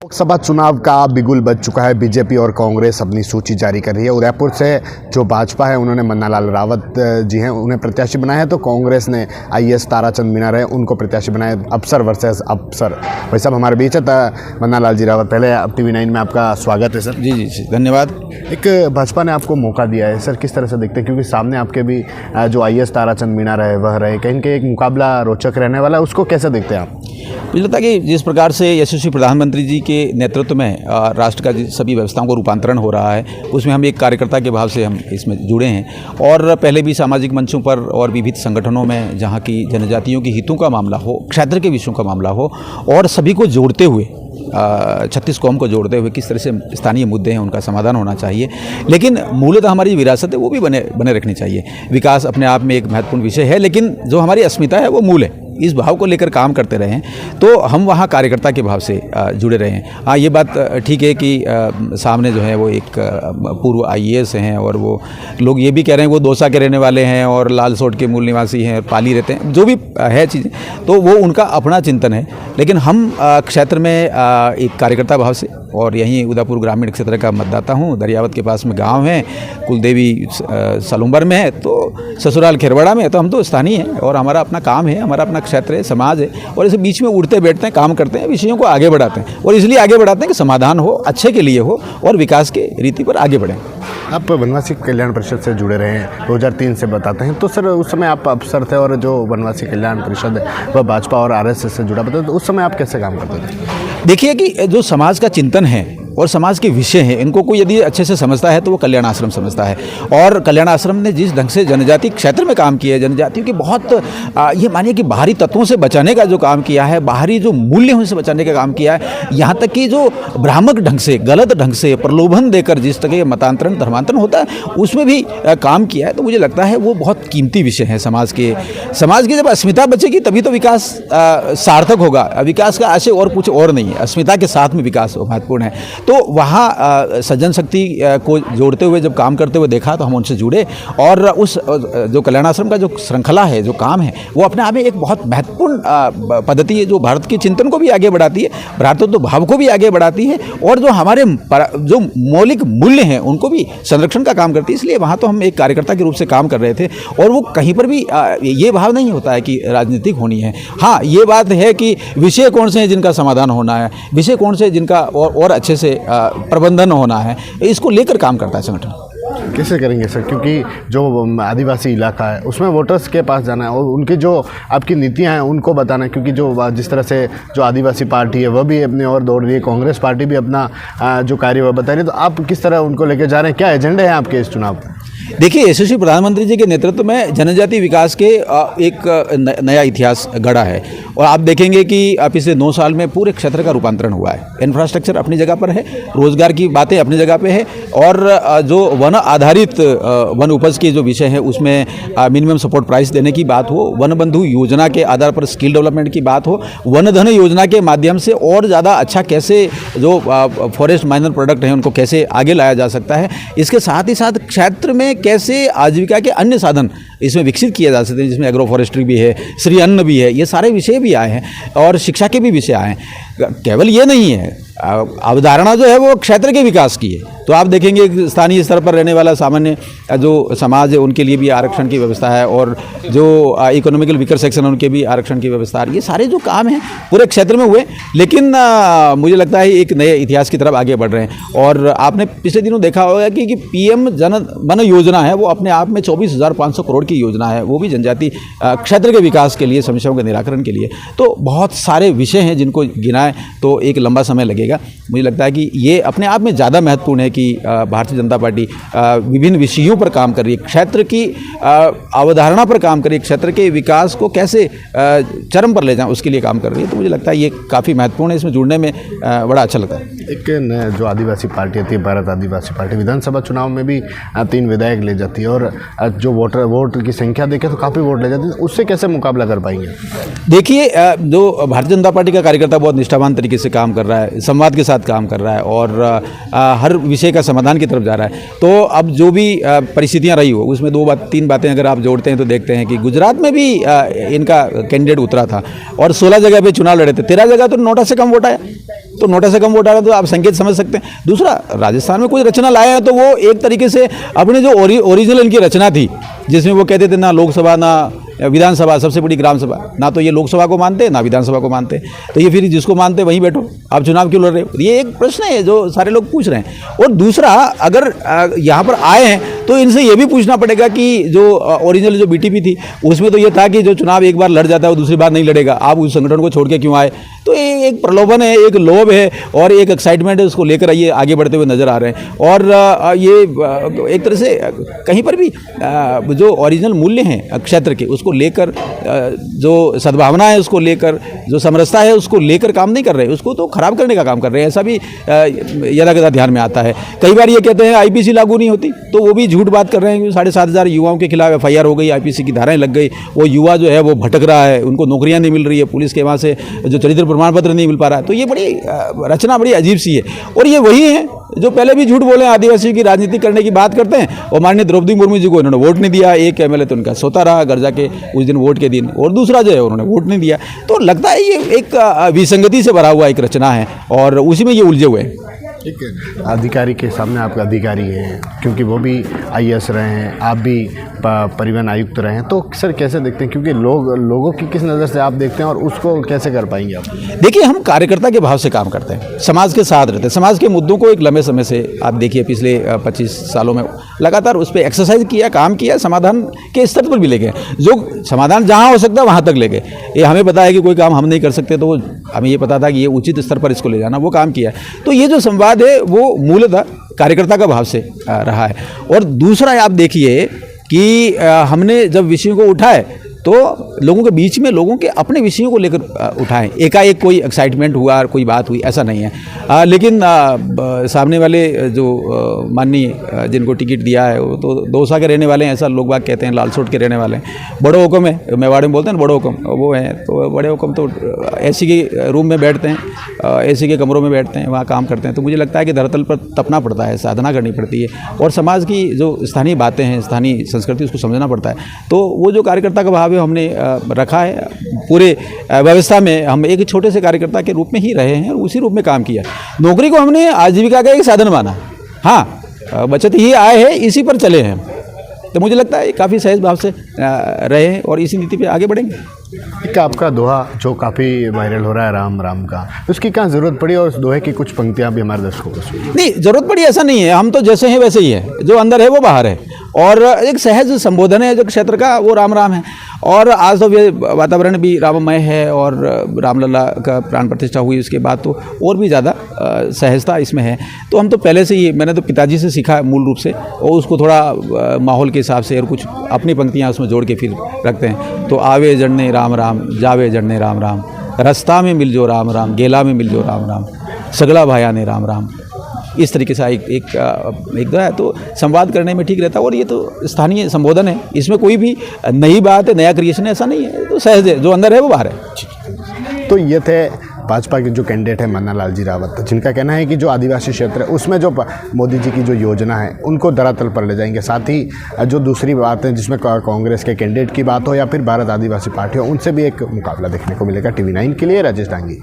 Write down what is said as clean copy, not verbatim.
लोकसभा चुनाव का बिगुल बज चुका है। बीजेपी और कांग्रेस अपनी सूची जारी कर रही है। उदयपुर से जो भाजपा है उन्होंने मन्नालाल रावत जी हैं उन्हें प्रत्याशी बनाया है, तो कांग्रेस ने आईएएस ताराचंद मीणा रहे उनको प्रत्याशी बनाया। अफसर वर्सेस अफसर भाई साहब हमारे बीच है। मन्नालाल जी रावत, पहले TV9 में आपका स्वागत है सर। जी धन्यवाद। एक भाजपा ने आपको मौका दिया है सर, किस तरह से देखते हैं, क्योंकि सामने आपके भी जो आईएएस ताराचंद मीणा रहे वह रहे, कहीं के एक मुकाबला रोचक रहने वाला है, उसको कैसे देखते हैं आप? मुझे लगता है कि जिस प्रकार से यशस्वी प्रधानमंत्री जी के नेतृत्व में राष्ट्र का सभी व्यवस्थाओं को रूपांतरण हो रहा है, उसमें हम एक कार्यकर्ता के भाव से हम इसमें जुड़े हैं। और पहले भी सामाजिक मंचों पर और विविध संगठनों में जहाँ की जनजातियों के हितों का मामला हो, क्षेत्र के विषयों का मामला हो, और सभी को जोड़ते हुए 36 कौम को जोड़ते हुए किस तरह से स्थानीय मुद्दे हैं उनका समाधान होना चाहिए। लेकिन मूलतः हमारी विरासत है वो भी बने रखनी चाहिए। विकास अपने आप में एक महत्वपूर्ण विषय है, लेकिन जो हमारी अस्मिता है वो मूल है। इस भाव को लेकर काम करते रहे हैं तो हम वहाँ कार्यकर्ता के भाव से जुड़े रहे हैं। हाँ, ये बात ठीक है कि सामने जो है वो एक पूर्व IAS हैं और वो लोग ये भी कह रहे हैं वो दौसा के रहने वाले हैं और लालसोट के मूल निवासी हैं, पाली रहते हैं, जो भी है चीज़ें, तो वो उनका अपना चिंतन है। लेकिन हम क्षेत्र में एक कार्यकर्ता भाव से, और यहीं उदयपुर ग्रामीण क्षेत्र का मतदाता हूँ। दरियावत के पास में गांव है, कुलदेवी सलुम्बर में है, तो ससुराल खेरवाड़ा में है, तो हम तो स्थानीय हैं और हमारा अपना काम है, हमारा अपना क्षेत्र है, समाज है, और इसे बीच में उड़ते बैठते हैं, काम करते हैं, विषयों को आगे बढ़ाते हैं, और इसलिए आगे बढ़ाते हैं कि समाधान हो, अच्छे के लिए हो और विकास के रीति पर आगे बढ़ें। आप वनवासी कल्याण परिषद से जुड़े रहे हैं, 2003 से बताते हैं, तो सर उस समय आप अफसर थे और जो वनवासी कल्याण परिषद है वह भाजपा और RSS से जुड़ा, बताते तो उस समय आप कैसे काम करते थे? देखिए कि जो समाज का चिंतन है और समाज के विषय हैं, इनको कोई यदि अच्छे से समझता है तो वो कल्याण आश्रम समझता है। और कल्याण आश्रम ने जिस ढंग से जनजाति क्षेत्र में काम किया है, जनजातियों के बहुत ये मानिए कि बाहरी तत्वों से बचाने का जो काम किया है, बाहरी जो मूल्य हैं उनसे बचाने का काम किया है, यहाँ तक कि जो भ्रामक ढंग से, गलत ढंग से, प्रलोभन देकर जिस तरह के मतांतरण धर्मांतरण होता है उसमें भी काम किया है। तो मुझे लगता है वो बहुत कीमती विषय है। समाज की जब अस्मिता बचेगी तभी तो विकास सार्थक होगा। विकास का आशय और कुछ और नहीं है, अस्मिता के साथ में विकास महत्वपूर्ण है। तो वहाँ सज्जन शक्ति को जोड़ते हुए जब काम करते हुए देखा तो हम उनसे जुड़े, और उस जो कल्याण आश्रम का जो श्रृंखला है, जो काम है, वो अपने आप में एक बहुत महत्वपूर्ण पद्धति है जो भारत के चिंतन को भी आगे बढ़ाती है, भ्रातृत्व भाव को भी आगे बढ़ाती है, और जो हमारे जो मौलिक मूल्य हैं उनको भी संरक्षण का काम करती है। इसलिए वहाँ तो हम एक कार्यकर्ता के रूप से काम कर रहे थे, और वो कहीं पर भी ये भाव नहीं होता है कि राजनीतिक होनी है। हाँ, ये बात है कि विषय कौन से हैं जिनका समाधान होना है, विषय कौन से जिनका और अच्छे से प्रबंधन होना है, इसको लेकर काम करता है संगठन। कैसे करेंगे सर, क्योंकि जो आदिवासी इलाका है उसमें वोटर्स के पास जाना है और उनकी जो आपकी नीतियां हैं उनको बताना है, क्योंकि जो जिस तरह से जो आदिवासी पार्टी है वह भी अपनी ओर दौड़ रही है, कांग्रेस पार्टी भी अपना जो कार्य वह बता रही है, तो आप किस तरह उनको लेकर जा रहे हैं, क्या एजेंडे हैं आपके इस चुनाव? देखिए, यशस्वी प्रधानमंत्री जी के नेतृत्व में जनजातीय विकास के एक नया इतिहास गढ़ा है, और आप देखेंगे कि पिछले 9 साल में पूरे क्षेत्र का रूपांतरण हुआ है। इंफ्रास्ट्रक्चर अपनी जगह पर है, रोजगार की बातें अपनी जगह पे है, और जो वन आधारित वन उपज के जो विषय है उसमें मिनिमम सपोर्ट प्राइस देने की बात हो, वन बंधु योजना के आधार पर स्किल डेवलपमेंट की बात हो, वन धन योजना के माध्यम से और ज़्यादा अच्छा कैसे जो फॉरेस्ट माइनर प्रोडक्ट हैं उनको कैसे आगे लाया जा सकता है, इसके साथ ही साथ क्षेत्र में कैसे आजीविका के अन्य साधन इसमें विकसित किए जा सकते हैं, जिसमें एग्रो फॉरेस्ट्री भी है, श्री अन्न भी है, ये सारे विषय भी आए हैं, और शिक्षा के भी विषय आए हैं। केवल ये नहीं है, अवधारणा जो है वो क्षेत्र के विकास की है। तो आप देखेंगे स्थानीय स्तर पर रहने वाला सामान्य जो समाज है उनके लिए भी आरक्षण की व्यवस्था है, और जो इकोनॉमिकल वीकर सेक्शन है उनके भी आरक्षण की व्यवस्था है। ये सारे जो काम हैं पूरे क्षेत्र में हुए, लेकिन मुझे लगता है एक नए इतिहास की तरफ आगे बढ़ रहे हैं। और आपने पिछले दिनों देखा होगा कि PM जन धन योजना है, वो अपने आप में 24,500 करोड़ की योजना है, वो भी जनजाति क्षेत्र के विकास के लिए, समस्याओं के निराकरण के लिए। तो बहुत सारे विषय हैं जिनको गिनाएं तो एक लंबा समय लगेगा। मुझे लगता है कि ये अपने आप में ज़्यादा महत्वपूर्ण है कि भारतीय जनता पार्टी विभिन्न विषयों पर काम कर रही है, क्षेत्र की अवधारणा पर काम कर रही है, क्षेत्र के विकास को कैसे चरम पर ले जाएं उसके लिए काम कर रही है। तो मुझे लगता है ये काफ़ी महत्वपूर्ण है, इसमें जुड़ने में बड़ा अच्छा लगता है। एक जो आदिवासी पार्टी थी, भारत आदिवासी पार्टी, विधानसभा चुनाव में भी 3 विधायक ले जाती है, और जो वोट वोट की संख्या देखें तो काफ़ी वोट ले जाते हैं, उससे कैसे मुकाबला कर पाएंगे? देखिए, जो भारतीय जनता पार्टी का कार्यकर्ता बहुत निष्ठावान तरीके से काम कर रहा है, संवाद के साथ काम कर रहा है और हर विषय का समाधान की तरफ जा रहा है। तो अब जो भी परिस्थितियां रही हो उसमें 2-3 बातें अगर आप जोड़ते हैं तो देखते हैं कि गुजरात में भी इनका कैंडिडेट उतरा था और 16 जगह पे चुनाव लड़े थे, 13 जगह तो नोटा से कम वोट आया। तो नोटा से कम वोट आ रहा है तो आप संकेत समझ सकते हैं। दूसरा, राजस्थान में कोई रचना लाया है तो वो एक तरीके से अपने जो ओरिजिनल इनकी रचना थी, जिसमें वो कहते थे ना लोकसभा ना विधानसभा, सबसे बड़ी ग्राम सभा, ना तो ये लोकसभा को मानते ना विधानसभा को मानते, तो ये फिर जिसको मानते वहीं बैठो, आप चुनाव क्यों लड़ रहे हो? ये एक प्रश्न है जो सारे लोग पूछ रहे हैं। और दूसरा, अगर यहाँ पर आए हैं तो इनसे ये भी पूछना पड़ेगा कि जो ओरिजिनल जो बीटीपी थी उसमें तो ये था कि जो चुनाव एक बार लड़ जाता है वो दूसरी बार नहीं लड़ेगा, आप उस संगठन को छोड़ के क्यों आए? तो ये एक प्रलोभन है, एक लोभ है और एक एक्साइटमेंट है, उसको लेकर ये आगे बढ़ते हुए नजर आ रहे हैं। और ये एक तरह से कहीं पर भी जो ओरिजिनल मूल्य हैं क्षेत्र के, उसको लेकर जो सद्भावना है उसको लेकर, जो समरसता है उसको लेकर काम नहीं कर रहे, उसको तो खराब करने का काम कर रहे हैं। ऐसा भी यदाकदा ध्यान में आता है। कई बार ये कहते हैं आईपीसी लागू नहीं होती, तो वो भी झूठ बात कर रहे हैं। 7,500 युवाओं के खिलाफ एफआईआर हो गई, आईपीसी की धाराएं लग गई, वो युवा जो है वो भटक रहा है, उनको नौकरियां नहीं मिल रही है, पुलिस के वहाँ से जो चरित्र प्रमाण पत्र नहीं मिल पा रहा है। तो ये बड़ी रचना बड़ी अजीब सी है। और ये वही है जो पहले भी झूठ बोले, आदिवासियों की राजनीति करने की बात करते हैं और माननीय द्रौपदी मुर्मू जी को इन्होंने वोट नहीं दिया। एक एमएलए तो उनका सोता रहा घर जाके उस दिन वोट के दिन, और दूसरा जो है उन्होंने वोट नहीं दिया। तो लगता है ये एक विसंगति से भरा हुआ एक रचना है और उसी में ये उलझे हुए हैं। ठीक है, अधिकारी के सामने आपका अधिकारी हैं, क्योंकि वो भी आईएएस रहे हैं, आप भी परिवहन आयुक्त रहे हैं, तो सर कैसे देखते हैं, क्योंकि लोगों की किस नज़र से आप देखते हैं और उसको कैसे कर पाएंगे आप? देखिए, हम कार्यकर्ता के भाव से काम करते हैं, समाज के साथ रहते हैं, समाज के मुद्दों को एक लंबे समय से आप देखिए पिछले 25 सालों में लगातार उस पर एक्सरसाइज किया, काम किया, समाधान के स्तर पर भी ले गए। जो समाधान जहाँ हो सकता है वहाँ तक ले गए। ये हमें पता है कि कोई काम हम नहीं कर सकते, तो हमें ये पता था कि ये उचित स्तर पर इसको ले जाना, वो काम किया है। तो ये जो संवाद है वो मूलतः कार्यकर्ता का भाव से रहा है। और दूसरा आप देखिए कि हमने जब विषयों को उठाए तो लोगों के बीच में लोगों के अपने विषयों को लेकर उठाएं, एकाएक कोई एक्साइटमेंट हुआ और कोई बात हुई, ऐसा नहीं है। लेकिन सामने वाले जो माननीय जिनको टिकट दिया है वो तो दौसा के रहने वाले हैं, ऐसा लोग बाग कहते हैं, लालसोट के रहने वाले हैं। बड़ो हुक्म है, मेवाड़ में बोलते हैं बड़ो हुक्म, वो हैं। तो बड़े हुक्म तो एसी के रूम में बैठते हैं, एसी के कमरों में बैठते हैं, वहाँ काम करते हैं। तो मुझे लगता है कि धरातल पर तपना पड़ता है, साधना करनी पड़ती है और समाज की जो स्थानीय बातें हैं, स्थानीय संस्कृति, उसको समझना पड़ता है। तो वो जो कार्यकर्ता का भाव हमने रखा है, पूरे व्यवस्था में हम एक छोटे से कार्यकर्ता के रूप में ही रहे हैं और उसी रूप में काम किया। नौकरी को हमने आजीविका का एक साधन माना, हाँ, बचत ही आय है, इसी पर चले हैं। तो मुझे लगता है काफ़ी सहज भाव से रहे हैं और इसी नीति पे आगे बढ़ेंगे। एक आपका दोहा जो काफ़ी वायरल हो रहा है, राम राम का, उसकी क्या ज़रूरत पड़ी और उस दोहे की कुछ पंक्तियाँ भी हमारे दर्शकों को सुनिए। नहीं, ज़रूरत पड़ी ऐसा नहीं है, हम तो जैसे हैं वैसे ही है, जो अंदर है वो बाहर है। और एक सहज संबोधन है जो क्षेत्र का, वो राम राम है। और आज तो ये वातावरण भी राममय है और रामलला का प्राण प्रतिष्ठा हुई उसके बाद तो और भी ज़्यादा सहजता इसमें है। तो हम तो पहले से ही, मैंने तो पिताजी से सीखा मूल रूप से, और उसको थोड़ा माहौल के हिसाब से और कुछ अपनी पंक्तियाँ उसमें जोड़ के फिर रखते हैं। तो आवे जड़ने राम राम, जावे जड़ने राम राम, रास्ता में मिल जो राम राम, गेला में मिल जो राम राम, सगला भाया ने राम राम। इस तरीके से एक दो है, तो संवाद करने में ठीक रहता है। और ये तो स्थानीय संबोधन है, इसमें कोई भी नई बात है, नया क्रिएशन है, ऐसा नहीं है। तो सहज है, जो अंदर है वो बाहर है। तो ये थे भाजपा के जो कैंडिडेट है मन्ना लाल जी रावत, जिनका कहना है कि जो आदिवासी क्षेत्र है उसमें जो मोदी जी की जो योजना है उनको धरातल पर ले जाएंगे। साथ ही जो दूसरी बात है जिसमें कांग्रेस के कैंडिडेट की बात हो या फिर भारत आदिवासी पार्टी हो, उनसे भी एक मुकाबला देखने को मिलेगा। TV9 के लिए राजेश डांगी।